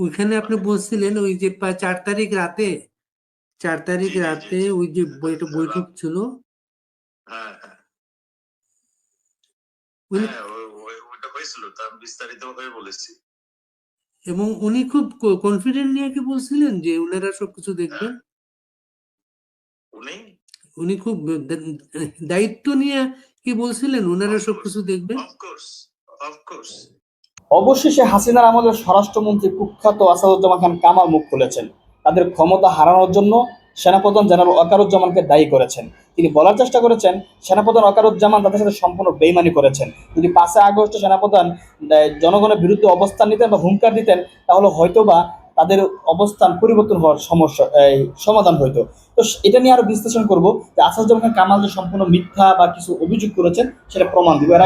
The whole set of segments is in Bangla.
ওইখানে আপনি বলছিলেন ওই যে 4 তারিখ রাতে, 4 তারিখ জি জি জি রাতে জি ওই যে একটা বৈঠক ছিল। হ্যাঁ হ্যাঁ উনি হ্যাঁ ওইটা হয়েছিল, তা আমি বিস্তারিত হয়ে বলেছি। এবং উনি খুব কনফিডেন্ট নিয়ে কি বলছিলেন যে উনারা সবকিছু হ্যাঁ দেখবেন। উনি উনি খুব দায়িত্ব নিয়ে কি বলছিলেন উনারা অফকোর্স সবকিছু দেখবেন। অফকোর্স অফকোর্স অবশেষে হাসিনার আমলে স্বরাষ্ট্রমন্ত্রী কুখ্যাত আসাদুজ্জামান খান কামাল মুখ খুলেছেন। তাদের ক্ষমতা হারানোর জন্য সেনাপ্রধান জেনারেল ওয়াকারুজ্জামানকে দায়ী করেছেন। তিনি বলার চেষ্টা করেছেন সেনাপ্রধান ওয়াকারুজ্জামান তাদের সাথে সম্পূর্ণ বেইমানি করেছেন। যদি 5 আগস্ট সেনাপ্রধান জনগণের বিরুদ্ধে অবস্থান নিতেন বা হুঙ্কার দিতেন, তাহলে হয়তোবা তাদের অবস্থান পরিবর্তন হওয়ার সমাধান হইতো। তো এটা নিয়ে আরো বিশ্লেষণ করব যে আসাদুজ্জামান খান কামাল যে সম্পূর্ণ মিথ্যা বা কিছু অভিযোগ করেছেন সেটা প্রমাণ দিব। এর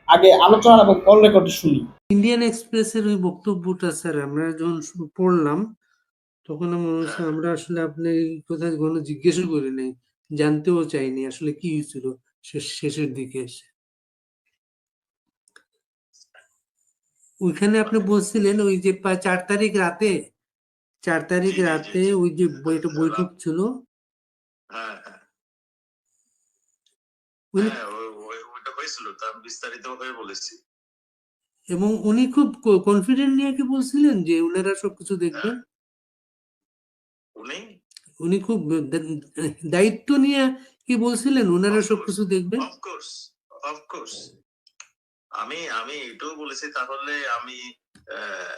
আগে আলোচনা এবং কল রেকর্ডটি শুনি। ইন্ডিয়ান এক্সপ্রেসের ওই বক্তব্যটা স্যার আমরা যখন পড়লাম তখন আমার মনে হচ্ছে আমরা আসলে আপনি এই কথা কোনো জিজ্ঞেসও করি নাই, জানতেও চাইনি আসলে কি হয়েছিল শেষের দিকে এসে। ওইখানে আপনি বলছিলেন ওই যে 4 তারিখ রাতে, 4 তারিখ জি জি জি রাতে জি ওই যে একটা বৈঠক ছিল। হ্যাঁ হ্যাঁ উনি হ্যাঁ ওইটা হয়েছিল, তা আমি বিস্তারিত হয়ে বলেছি। এবং উনি খুব কনফিডেন্ট নিয়ে কি বলছিলেন যে উনারা সবকিছু হ্যাঁ দেখবেন। উনি উনি খুব দায়িত্ব নিয়ে কি বলছিলেন উনারা অফকোর্স সবকিছু দেখবেন। অফকোর্স অফকোর্স আমি আমি এটাও বলেছি, তাহলে আমি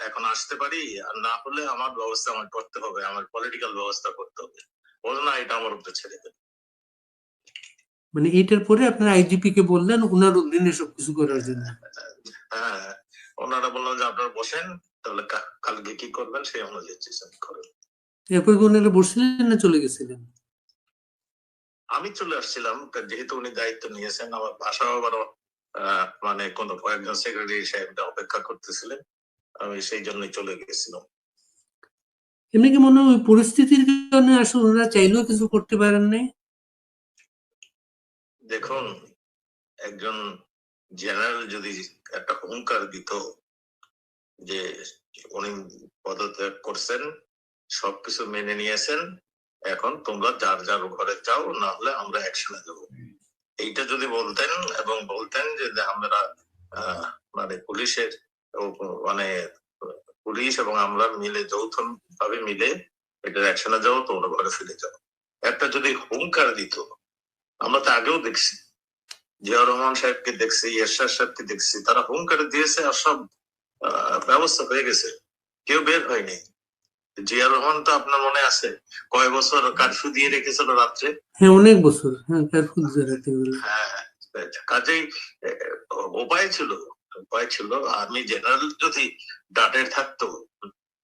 এখন আসতে পারি, আর না হলে আমার ব্যবস্থা আমার করতে হবে, আমার পলিটিক্যাল ব্যবস্থা করতে হবে। বলো না, এটা আমার উপরে ছেড়ে দেবে। মানে এটার পরে আপনার আইজিপি কে বললেন উনার অধীনে সবকিছু করার জন্য। হ্যাঁ ওনারা বললাম যে আপনারা বসেন, তাহলে কালকে কি করবেন সেই অনুযায়ী ডিসিশন করেন। এরপর কি উনারা বসলেন না চলে গেছিলেন? আমি চলে আসছিলাম, যেহেতু উনি দায়িত্ব নিয়েছেন। আমার বাসাও আবারও মানে কোন কয়েকজন সেক্রেটারি সাহেব অপেক্ষা করতেছিলেন, আমি সেই জন্যই চলে গেছিলাম। এমনি কি মনে হয় ওই পরিস্থিতির কারণে আসলে ওনারা চাইলেও কিছু করতে পারেন নাই? দেখুন, একজন জেনারেল যদি একটা হুঙ্কার দিত যে উনি পদত্যাগ করছেন, সবকিছু মেনে নিয়েছেন, এখন তোমরা যার যার ঘরে যাও, না হলে আমরা অ্যাকশনে দেবো, এইটা যদি বলতেন এবং বলতেন যে আমরা মানে পুলিশের মানে পুলিশ এবং আমরা মিলে যৌথ ভাবে মিলে এটা অ্যাকশনে যাও, তোমরা ঘরে ফিরে যাও, একটা যদি হুঙ্কার দিত। আমরা তো আগেও দেখছি, জিয়া রহমান সাহেবকে দেখছি, এরশাদ সাহেবকে দেখছি, তারা হুঙ্কার দিয়েছে আর সব ব্যবস্থা হয়ে গেছে, কেউ বের হয়নি। জিয়া রহমান তো আপনার মনে আছে কয় বছর কারফিউ দিয়ে রেখেছিল রাত্রে। হ্যাঁ অনেক বছর, হ্যাঁ কারফিউ রাতে বেলা। হ্যাঁ কাজেই উপায় ছিল, উপায় ছিল। আর্মি জেনারেল যদি ডাটের থাকতো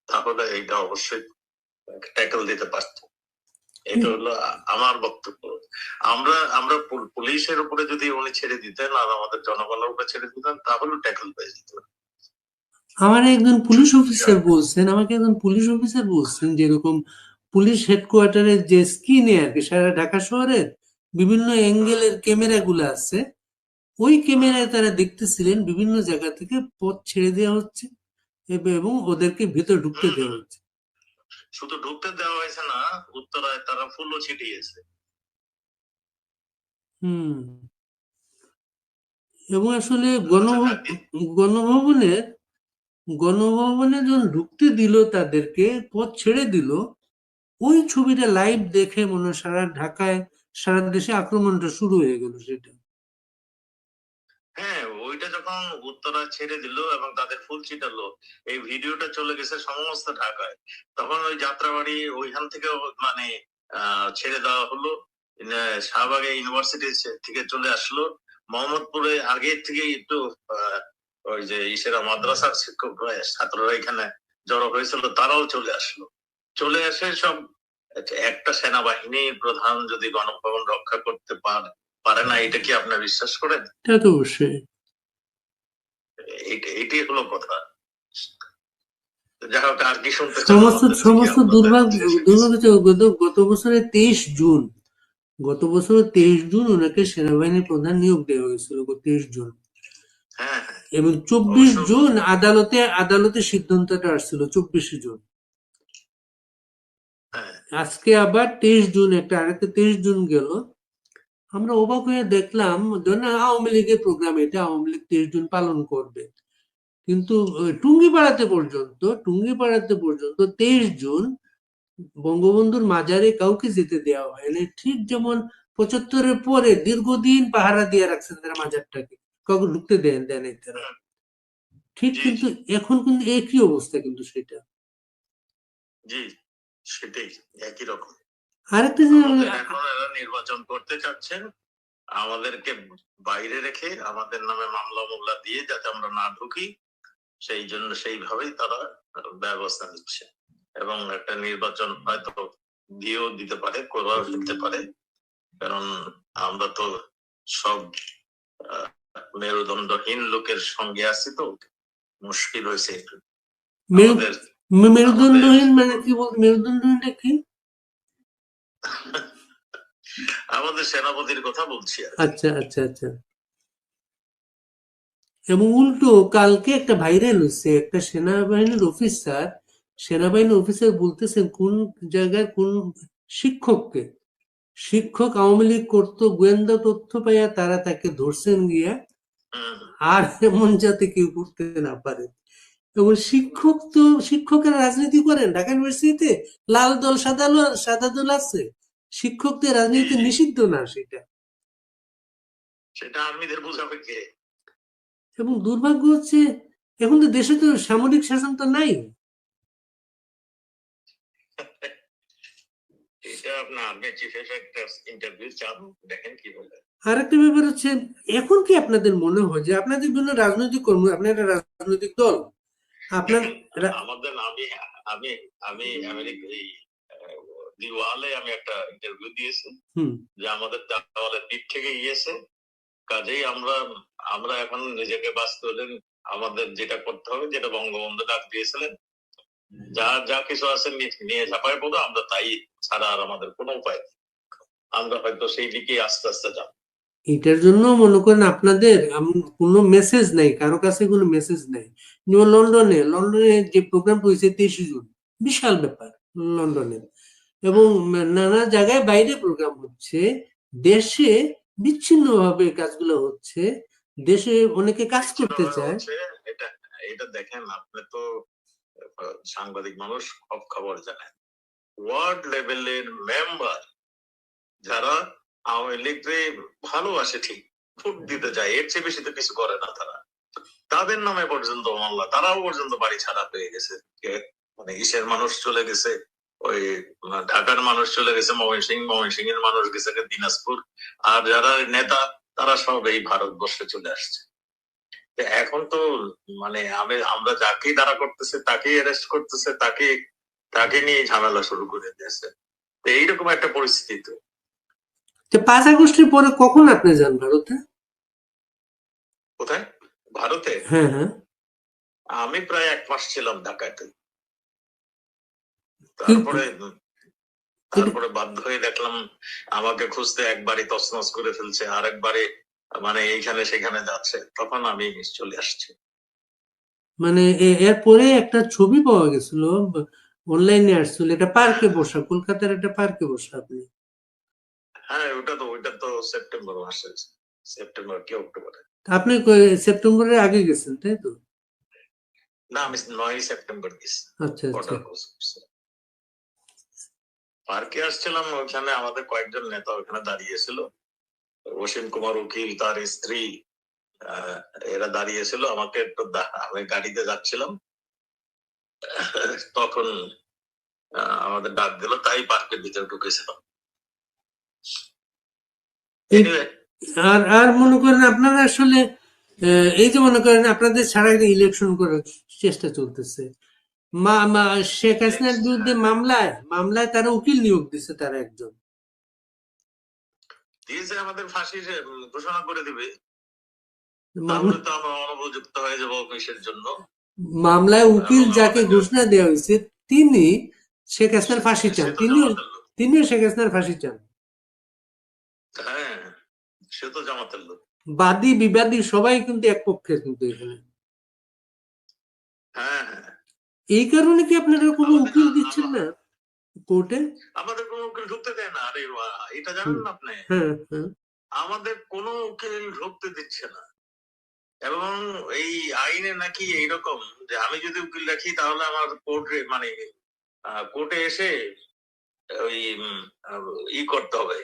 তাহলে এটা অবশ্যই ট্যাকল দিতে পারতো। এটা হলো আমার বক্তব্য। আমরা আমরা পুলিশের উপরে যদি উনি ছেড়ে দিতেন আর আমাদের জনগণের উপরে ছেড়ে দিতেন, তাহলে ট্যাকল পেয়ে যেত। আমাকে একজন পুলিশ অফিসার বলছেন যেরকম পুলিশ হেডকোয়ার্টারের যে স্ক্রিনে আর কি সারা ঢাকা শহরের বিভিন্ন অ্যাঙ্গেলের ক্যামেরা গুলো আছে, ওই ক্যামেরায় তারা দেখতেছিলেন বিভিন্ন জায়গা থেকে পথ ছেড়ে দেওয়া হচ্ছে এবং ওদেরকে ভিতরে ঢুকতে দেওয়া হচ্ছে। শুধু ঢুকতে দেওয়া হয়েছে না, উত্তরায় তারা ফুলও ছিটিয়েছে। এবং আসলে গণভবনের গণভবনে যখন ঢুকতে দিল তাদেরকে পথ ছেড়ে দিল, ওই ছবিটা লাইভ দেখে মনে হয় সারা ঢাকায় সারা দেশে আক্রমণটা শুরু হয়ে গেল সেটা। হ্যাঁ ওইটা যখন উত্তরা ছেড়ে দিল এবং তাদের ফুল ছিটালো, এই ভিডিওটা চলে গেছে সমস্ত ঢাকায়। তখন ওই যাত্রাবাড়ি ওইখান থেকে মানে ছেড়ে দেওয়া হলো, শাহবাগে ইউনিভার্সিটি থেকে চলে আসলো, মোহাম্মদপুরে আগে থেকে একটু ওই যে ইসেরা মাদ্রাসার শিক্ষক ছাত্ররা এখানে জড়ো হয়েছিল, তারাও চলে আসলো। চলে আসে সব, একটা সেনাবাহিনী প্রধান যদি গণভবন রক্ষা করতে পারে না, এটা কি আপনার বিশ্বাস করেন? এটা তো অবশ্যই। এটাই হলো কথা। যাই হোক, আর কি শুনতে চান? সমস্ত দুর্ভাগ্য গত বছরের 23 জুন, ওনাকে সেনাবাহিনী প্রধান নিয়োগ দেওয়া হয়েছিল 23 জুন। হ্যাঁ এবং 24 অবশ্য জুন আদালতে সিদ্ধান্তটা আসছিল 24 জুন। হ্যাঁ, আজকে আবার 23 জুন, একটা আরেকটা 23 জুন গেল। আমরা অবাক হয়ে দেখলাম, ধরেন আওয়ামী লীগের প্রোগ্রাম, এটা আওয়ামী লীগ 23 জুন পালন করবে, কিন্তু টুঙ্গিপাড়াতে পর্যন্ত 23 জুন বঙ্গবন্ধুর মাজারে কাউকে যেতে দেওয়া হয়নি। ঠিক যেমন 75-এর পরে দীর্ঘদিন পাহারা দিয়ে রাখছেন তারা মাজারটাকে, কাউকে ঢুকতে দেয় নাই তারা। ঠিক, জি কিন্তু এখন কিন্তু একই অবস্থা, কিন্তু সেটা জি সেটাই একই রকম। আরেকটা আমাদের এখন এরা নির্বাচন করতে চাচ্ছেন, আমাদেরকে বাইরে রেখে আমাদের নামে মামলা দিয়ে যাতে আমরা না ঢুকি, সেই জন্য সেইভাবেই তারা ব্যবস্থা নিচ্ছে। এবং একটা নির্বাচন হয়তো দিয়েও দিতে পারে, করেও ফেলতে পারে, কারণ আমরা তো সব মেরুদণ্ডহীন লোকের সঙ্গে আছি, তো মুশকিল হয়েছে একটু। আমাদের মেরুদণ্ডহীন মানে কি বলতে, মেরুদণ্ডহীনটা কি? আমাদের সেনাপতির কথা বলছি আর কি। আচ্ছা আচ্ছা আচ্ছা। এবং উল্টো কালকে একটা ভাইরাল হয়েছে, একটা সেনাবাহিনীর অফিসার বলতেছেন কোন জায়গায় কোন শিক্ষক আওয়ামী লীগ করতো, গোয়েন্দা তথ্য পাইয়া তারা তাকে ধরছেন গিয়া, আর এমন যাতে কেউ করতে না পারে। এবং শিক্ষকেরা রাজনীতি করেন ঢাকা ইউনিভার্সিটিতে, লাল দল সাদা দল আছে, শিক্ষকদের রাজনীতি নিষিদ্ধ না সেটা আর্মিদের বোঝাবে কে? এবং দুর্ভাগ্য হচ্ছে এখন তো দেশে তো সামরিক শাসন তো নাই। এটা আপনার আর্মি চিফের একটা ইন্টারভিউ চান, দেখেন কি বলে। আরেকটা ব্যাপার হচ্ছে, এখন কি আপনাদের মনে হয় যে আপনাদের বিভিন্ন রাজনৈতিক কর্মী, আপনার একটা রাজনৈতিক দল, আপনার আমাদের আমি আমি আমি আমেরিকা এই দিওয়ালে আমি একটা ইন্টারভিউ দিয়েছি যে আমাদের দেওয়ালের দিক থেকে গিয়েছে, কাজেই আমরা এখন নিজেকে বাঁচতে হলে আমাদের যেটা করতে হবে, যেটা বঙ্গবন্ধু ডাক দিয়েছিলেন, যা কিছু আছে নিয়ে ঝাঁপায় পড়ো, আমরা তাই ছাড়া আর আমাদের কোনো উপায় নেই। আমরা হয়তো সেই দিকে আস্তে আস্তে যাব। এটার জন্য মনে করেন আপনাদের কোনো মেসেজ নাই, কারো কাছে কোনো মেসেজ নাই। যেমন লন্ডনে যে প্রোগ্রাম হয়েছে 23 জুন, বিশাল ব্যাপার লন্ডনে, এবং নানা জায়গায় বাইরে প্রোগ্রাম হচ্ছে, দেশে বিচ্ছিন্ন ভাবে কাজগুলো হচ্ছে, দেশে অনেকে কাজ করতে চায়। এটা দেখেন, আপনি তো সাংবাদিক মানুষ, সব খবর জানেন। ওয়ার্ড লেভেলের মেম্বার যারা আওয়ামী লীগকে ভালোবাসে, ঠিক ভোট দিতে যায়, এর চেয়ে বেশি তো কিছু করে না তারা, তাদের নামে পর্যন্ত মামলা, তারাও পর্যন্ত বাড়ি ছাড়া পেয়ে গেছে। মানে ইসের মানুষ চলে গেছে, ওই ঢাকার মানুষ চলে গেছে ময়মনসিংহ এর মানুষ গেছে দিনাজপুর, আর যারা নেতা তারা সব এই ভারতবর্ষে চলে আসছে। এখন তো মানে আমরা যাকেই দাঁড়া করতেছে, তাকেই অ্যারেস্ট করতেছে, তাকে নিয়ে ঝামেলা শুরু করে দিয়েছে। তো এইরকম একটা পরিস্থিতি। তো 5 আগস্টের পরে কখন আপনি যান ভারতে? কোথায়? ভারতে? হ্যাঁ হ্যাঁ, আমি প্রায় 1 মাস ছিলাম ঢাকাতে। তারপরে বাধ্য হয়ে দেখলাম আমাকে খুঁজতে একবারই তছনছ করে ফেলছে, আর একবারে মানে এইখানে সেখানে যাচ্ছে, তখন আমি চলে আসছি। মানে এরপরে একটা ছবি পাওয়া গেছিল, অনলাইনে আসছিল, এটা পার্কে বসা, কলকাতার একটা পার্কে বসা আপনি। হ্যাঁ, ওইটা তো সেপ্টেম্বর মাসে, সেপ্টেম্বর কি অক্টোবরে। আপনি সেপ্টেম্বরের আগে গেছেন তাই তো? না, আমি 9 সেপ্টেম্বর গেছি। আচ্ছা আচ্ছা। পার্কে আসছিলাম, ওখানে আমাদের কয়েকজন নেতা ওখানে দাঁড়িয়েছিল, অসীম কুমার উকিল, তার স্ত্রী, এরা দাঁড়িয়েছিল। আমাকে একটু আমি গাড়িতে যাচ্ছিলাম, তখন আমাদের ডাক দিল, তাই পার্কের ভিতরে ঢুকেছিলাম। আর মনে করেন আপনারা আসলে এই যে মনে করেন আপনাদের ছাড়া একটা ইলেকশন করার চেষ্টা চলতেছে, শেখ হাসিনার বিরুদ্ধে মামলায় তারা উকিল নিয়োগ দিচ্ছে, তারা একজন দিয়েছে, আমাদের ফাঁসি ঘোষণা করে দিবে, তাহলে তো আমরা অনুপযুক্ত হয়ে যাবো অফিসের জন্য। মামলায় উকিল যাকে ঘোষণা দেওয়া হয়েছে তিনি শেখ হাসিনার ফাঁসি চান, তিনিও শেখ হাসিনার ফাঁসি চান। হ্যাঁ, সে তো জামাতের লোক। বাদী বিবাদী সবাই কিন্তু এক পক্ষে, কিন্তু এখানে হ্যাঁ, হ্যাঁ। এই কারণে কি আপনারা কোনো আমাদের উকিল দিচ্ছেন না কোর্টে? আমাদের কোনো উকিল ঢুকতে দেয় না। আরে এটা জানেন হুম, না আপনি? হ্যাঁ, হ্যাঁ। আমাদের কোনো উকিল ঢুকতে দিচ্ছে না। এবং এই আইনে নাকি এইরকম যে আমি যদি উকিল রাখি তাহলে আমার কোর্টে মানে কোর্টে এসে ওই করতে হবে,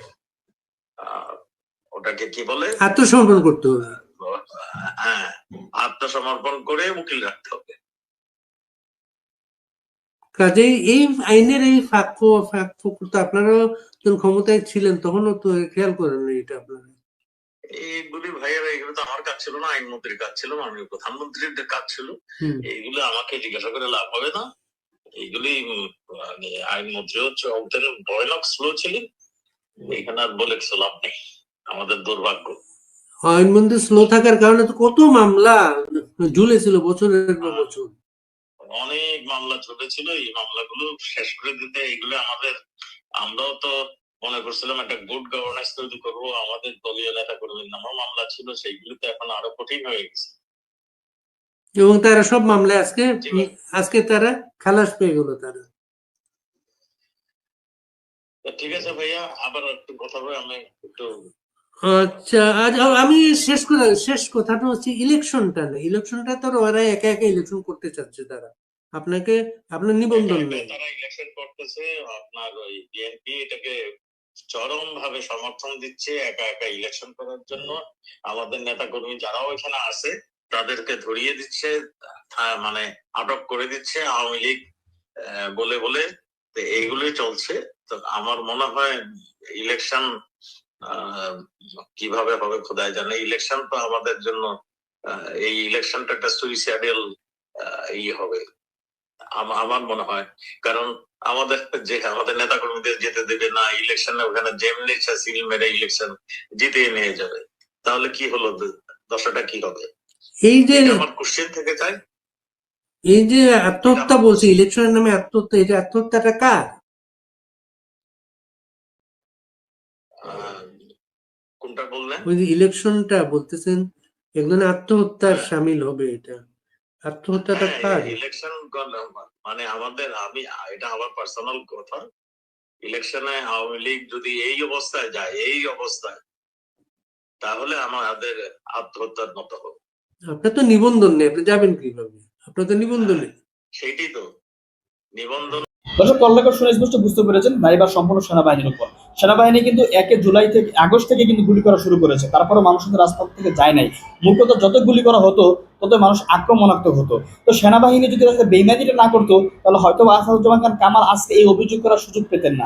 ওটাকে কি বলে, আত্মসমর্পণ করতে হবে। হ্যাঁ, আত্মসমর্পণ করে উকিল রাখতে হবে। কাজেই এই আইনের এই ফাঁক তো আপনারাও যখন ক্ষমতায় ছিলেন তখনও তো খেয়াল করেন না এটা আপনারা। এইগুলি ভাইয়েরা, এগুলো তো আমার কাজ ছিল না, আইনমন্ত্রীর কাজ ছিল, মাননীয় প্রধানমন্ত্রীর কাজ ছিল। হুম। এইগুলো আমাকে জিজ্ঞাসা করে লাভ হবে না। এইগুলি মানে আইনমন্ত্রী হচ্ছে অত্যন্ত ভয়ানক স্লো ছিলেন। এখানে আর বলে কিছু লাভ নেই, আমাদের দুর্ভাগ্য। আইনমন্ত্রী স্লো থাকার কারণে তো কত মামলা ঝুলেছিল বছরের পর বছর। অনেক মামলা চলেছিল, এই মামলাগুলো শেষ করে দিতে এইগুলো আমরাও তো মনে করছিলাম একটা গুড গভর্নেন্স তৈরি করবো, আমাদের দলীয় নেতা কর্মীর নামও মামলা ছিল, সেইগুলো তো এখন আরো কঠিন হয়ে গেছে। এবং তারা সব মামলায় জি ভাই। আজকে তারা খালাস পেয়ে গেল তারা। ঠিক আছে ভাইয়া, আবার একটু কথা বলে আমি একটু আচ্ছা, আজ আমি শেষ কথাটা হচ্ছে ইলেকশনটা না, ইলেকশনটা তো ওরা একা একা ইলেকশন করতে চাচ্ছে তারা, আপনার নিবন্ধন নেই। তারা ইলেকশন করতেছে, আপনার ওই বিএনপি এটাকে চরম ভাবে সমর্থন দিচ্ছে একা একা ইলেকশন করার জন্য। আমাদের নেতা কর্মী যারাও এখানে আছে তাদেরকে ধরিয়ে দিচ্ছে, মানে আটক করে দিচ্ছে আওয়ামী লীগ বলে বলে। তো এইগুলোই চলছে। তো আমার মনে হয় ইলেকশন কিভাবে হবে খোদাই জানে। ইলেকশন তো আমাদের জন্য এই ইলেকশনটা একটা সুইসাইডাল হবে আমার মনে হয়। কারণ আমাদের নেতা কর্মীদের যেতে দেবে না ইলেকশনে, ওখানে যেমনি সিল মেরে ইলেকশন জিতিয়ে নিয়ে যাবে, তাহলে কি হলো, দশাটা কি হবে? এই যে আমার কোশ্চেন থেকে যায়। এই যে আত্মহত্যা বলছে, ইলেকশনের নামে আত্মহত্যা, এটা আত্মহত্যাটা কার? কোনটা বললেন? ওই যে ইলেকশনটা বলতেছেন একজনে আত্মহত্যার সামিল হবে, এটা আত্মহত্যাটা কার? ইলেকশন মানে এটা আমার পার্সোনাল কথা। ইলেকশনে আওয়ামী লীগ যদি এই অবস্থায় যায়, এই অবস্থায়, তাহলে আমাদের আত্মহত্যার মতো হবে। আপনার তো নিবন্ধন নেই, আপনি যাবেন কিভাবে? আপনার তো নিবন্ধন নেই। সেইটাই তো নিবন্ধন। দর্শক, কল্যাকর শুনে স্পষ্ট বুঝতে পেরেছেন দায়ভার সম্পূর্ণ সেনাবাহিনীর উপর। সেনাবাহিনী কিন্তু 1 জুলাই থেকে আগস্ট থেকে কিন্তু গুলি করা শুরু করেছে, তারপরে মানুষ কিন্তু রাজপথ থেকে যায় নাই। মূলত যত গুলি করা হতো তত মানুষ আক্রমণাত্মক হতো। তো সেনাবাহিনী যদি বেইমানিটা না করতো তাহলে হয়তো আসাদুজ্জামান খান কামাল আজকে এই অভিযোগ করার সুযোগ পেতেন না।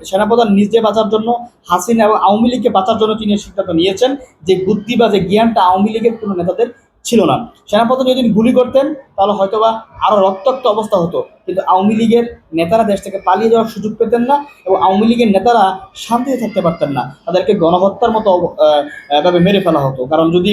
সেনাপ্রধান নিজে বাঁচার জন্য, হাসিনা এবং আওয়ামী লীগকে বাঁচার জন্য তিনি সিদ্ধান্ত নিয়েছেন, যে বুদ্ধি বা যে জ্ঞানটা আওয়ামী লীগের কোনো নেতাদের ছিল না। সেনাপ্রধান যদি গুলি করতেন তাহলে হয়তোবা আরো রক্তাক্ত অবস্থা হতো, কিন্তু আওয়ামী লীগের নেতারা দেশ থেকে পালিয়ে যাওয়ার সুযোগ পেতেন না এবং আওয়ামী লীগের নেতারা শান্তিতে থাকতে পারতেন না, তাদেরকে গণহত্যার মতো ভাবে মেরে ফেলা হতো। কারণ যদি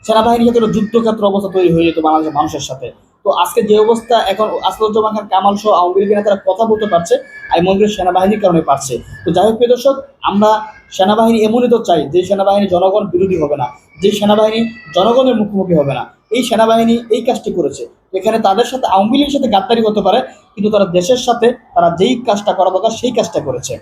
সেনাবাহিনীর ক্ষেত্রে যুদ্ধক্ষেত্র অবস্থা তৈরি হয়ে যেত বাংলাদেশের মানুষের সাথে। তো আজকে যে অবস্থা, এখন আসাদুজ্জামান খান কামাল সহ আওয়ামী লীগের নেতারা কথা বলতে পারছে, আইনমন্ত্রী সেনাবাহিনীর কারণে পারছে। তো যাই হোক প্রিয় দর্শক, আমরা সেনাবাহিনী এমনই তো চাই যে সেনাবাহিনী জনগণ বিরোধী হবে না, যে সেনাবাহিনী জনগণের মুখোমুখি হবে না। এই সেনাবাহিনী এই কাজটি করেছে। এখানে তাদের সাথে আওয়ামী লীগের সাথে গাদ্দারি হতে পারে, কিন্তু তারা দেশের সাথে তারা যেই কাজটা করা দরকার সেই কাজটা করেছে।